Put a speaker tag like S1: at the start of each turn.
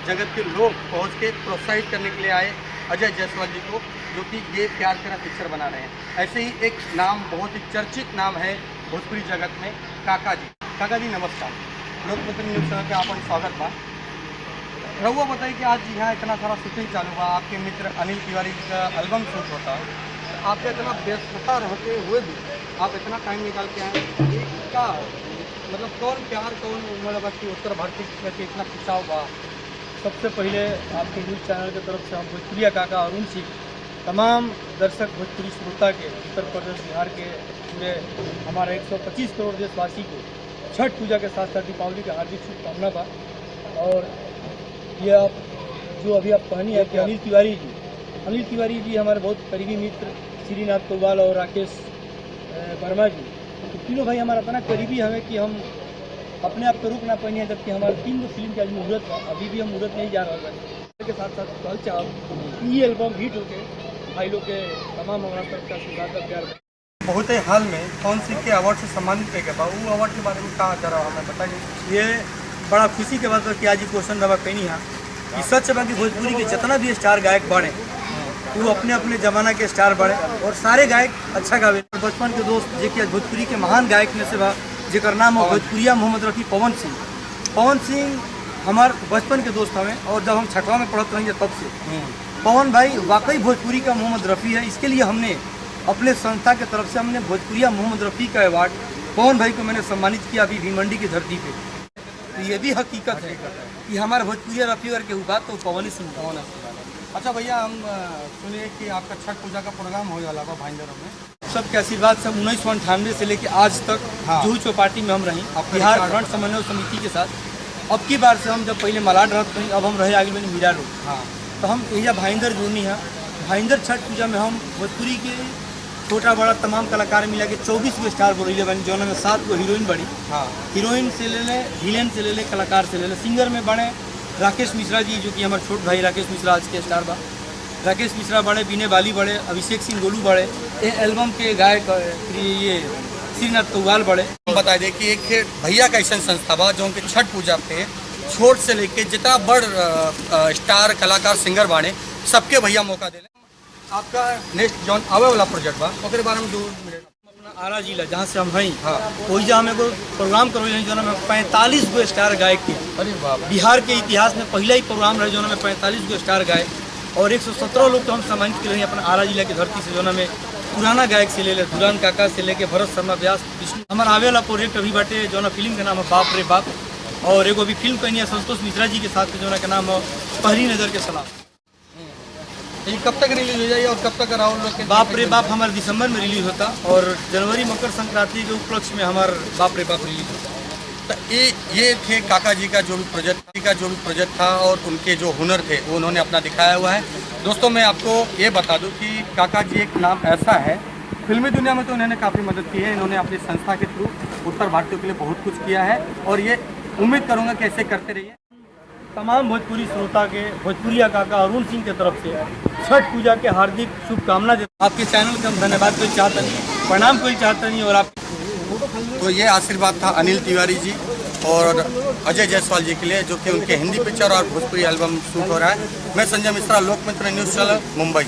S1: जगत के लोग पहुंच के प्रोत्साहित करने के लिए आए अजय जायसवाल जी को, जो कि ये प्यार तेरा पिक्चर बना रहे हैं। ऐसे ही एक नाम, बहुत ही चर्चित नाम है भोजपुरी जगत में, काका जी। काका जी नमस्कार, लोकमित्र न्यूज़ चैनल पे आपका स्वागत बा। रहुआ बताइए कि आज यहाँ इतना सारा शूटिंग चालू हुआ, आपके मित्र अनिल तिवारी जी का एल्बम शूट होता है, आपका इतना व्यस्तता रहते हुए भी आप इतना टाइम निकाल के आए, ये क्या मतलब कौन प्यार, कौन मतलब कि उत्तर भारतीय प्रति इतना खिंचाव हुआ?
S2: सबसे पहले आपके न्यूज़ चैनल की तरफ से हम भोजपुरिया काका अरुण सिंह, तमाम दर्शक भोजपुरी श्रोता के, उत्तर प्रदेश बिहार के पूरे हमारे 125 करोड़ देशवासी को छठ पूजा के साथ साथ दीपावली की हार्दिक शुभकामना बा। और ये आप जो अभी आप कहनी है कि अनिल तिवारी जी हमारे बहुत करीबी मित्र श्रीनाथ तोवाल और राकेश वर्मा जी, तो तीनों भाई हमारा इतना करीबी हमें कि हम अपने आप को रुक ना पानी है, जबकि हमारे 3 फिल्म की आज मुहूर्त था, अभी भी हम मुहूर्त नहीं जा रहा है। के साथ साथ कल चाह ये एल्बम हिट होके भाई लोग के तमाम हमारा तरफ का आशीर्वाद का प्यार।
S1: बहुत ही हाल में कौन सी के अवार्ड से सम्मानित किया गया, वो अवार्ड के बारे में कहा जा रहा है, हमें बताइए।
S2: ये बड़ा खुशी के बात है कि आज क्वेश्चन दवा कहीं है कि सच है कि भोजपुरी के जितना भी स्टार गायक बढ़े वो अपने अपने ज़माना के स्टार बढ़े और सारे गायक अच्छा गावे। बचपन के दोस्त जो कि भोजपुरी के महान गायक में से बा, जेकर नाम है भोजपुरिया मोहम्मद रफ़ी पवन सिंह हमार बचपन के दोस्त हमें, और जब हम छठवा में पढ़ते रहेंगे तब से पवन भाई वाकई भोजपुरी का मोहम्मद रफ़ी है। इसके लिए हमने अपने संस्था की तरफ से हमने भोजपुरिया मोहम्मद रफ़ी का अवार्ड पवन भाई को मैंने सम्मानित किया अभी भीमंडी की धरती पे। तो ये भी हकीकत है कि हमारे भोजपुरिया रफ़ी अगर केहू बात तो पवन सिंह।
S1: अच्छा भैया, हम सुनिए कि आपका छठ पूजा का प्रोग्राम हो जाला भाईंदरों में,
S2: सबके आशीर्वाद से 1998 से लेकर आज तक जूहू चौपाटी में हम रही बिहार फ्रंट समन्वय समिति के साथ। अब की बार से हम जब पहले मलाड रहते हैं, अब हम रहे आगे मैंने मीरा रोड।
S1: हाँ,
S2: तो हम यही भाईंदर जोड़नी है। भाईंदर छठ पूजा में हम भोजपुरी के छोटा बड़ा तमाम कलाकार मिला के 24 गो स्टार बोले बनी, जो में 7 गो हीरोइन बड़ी।
S1: हाँ,
S2: हीरोइन से ले ले, विलेन से ले ले, कलाकार से ले ले। सिंगर में बने राकेश मिश्रा जी, जो कि हमारे छोट भाई राकेश मिश्रा आज के स्टार बा। राकेश मिश्रा बड़े, बीने बाली बड़े, अभिषेक सिंह गोलू बड़े, ये एल्बम के गायक ये श्रीनाथ तोवाल बड़े।
S1: बता दें कि एक भैया का ऐसा संस्था बा जो उनके छठ पूजा पे छोट से लेके जितना बड़ स्टार कलाकार सिंगर बाने सबके भैया मौका दे। आपका नेक्स्ट जौन आवे वाला प्रोजेक्ट बा ओकरे बारे में 2 मिनट।
S2: अपना आरा जिला जहाँ से हम हैं, हाँ, वही जहाँ हमें को प्रोग्राम करो जो में 45 गो स्टार गायक के।
S1: अरे बाप,
S2: बिहार के इतिहास में पहला ही प्रोग्राम रहे जो में 45 गो स्टार गायक और 117 लोग तो हम सम्मानित कर रहे हैं अपना आरा जिला की धरती से, जो में पुराना गायक से ले ले दुरान काका से लेके भरत शर्मा व्यास विष्णु। हमारा आवे वाला प्रोजेक्ट अभी बाटे जो ना फिल्म का नाम है बाप रे बाप, और एगो अभी फिल्म कहनी है संतोष मिश्रा जी के साथ जो का नाम है पहली नज़र के सलाम।
S1: ये कब तक रिलीज हो जाएगी और कब तक राहुल लोग के?
S2: बाप रे बाप हमारे दिसंबर में रिलीज होता और जनवरी मकर संक्रांति के उपलक्ष्य में हमारा बाप रे बाप रिलीज होता।
S1: तो ये थे काका जी का जो भी प्रोजेक्ट था और उनके जो हुनर थे वो उन्होंने अपना दिखाया हुआ है। दोस्तों मैं आपको ये बता दूं कि काका जी एक नाम ऐसा है, फिल्मी दुनिया में तो उन्होंने काफ़ी मदद की है। इन्होंने अपनी संस्था के थ्रू उत्तर भारतीयों के लिए बहुत कुछ किया है और ये उम्मीद करूँगा कि ऐसे करते रहिए।
S2: तमाम भोजपुरी श्रोता के भोजपुरिया काका अरुण सिंह की तरफ से छठ पूजा के हार्दिक शुभकामना देते। आपके चैनल का हम धन्यवाद कोई चाहता नहीं, प्रणाम कोई चाहता नहीं। और आप
S1: तो ये आशीर्वाद था अनिल तिवारी जी और अजय जायसवाल जी के लिए, जो कि उनके हिंदी पिक्चर और भोजपुरी एल्बम शूट हो रहा है। मैं संजय मिश्रा, लोकमित्र न्यूज़ चैनल, मुंबई।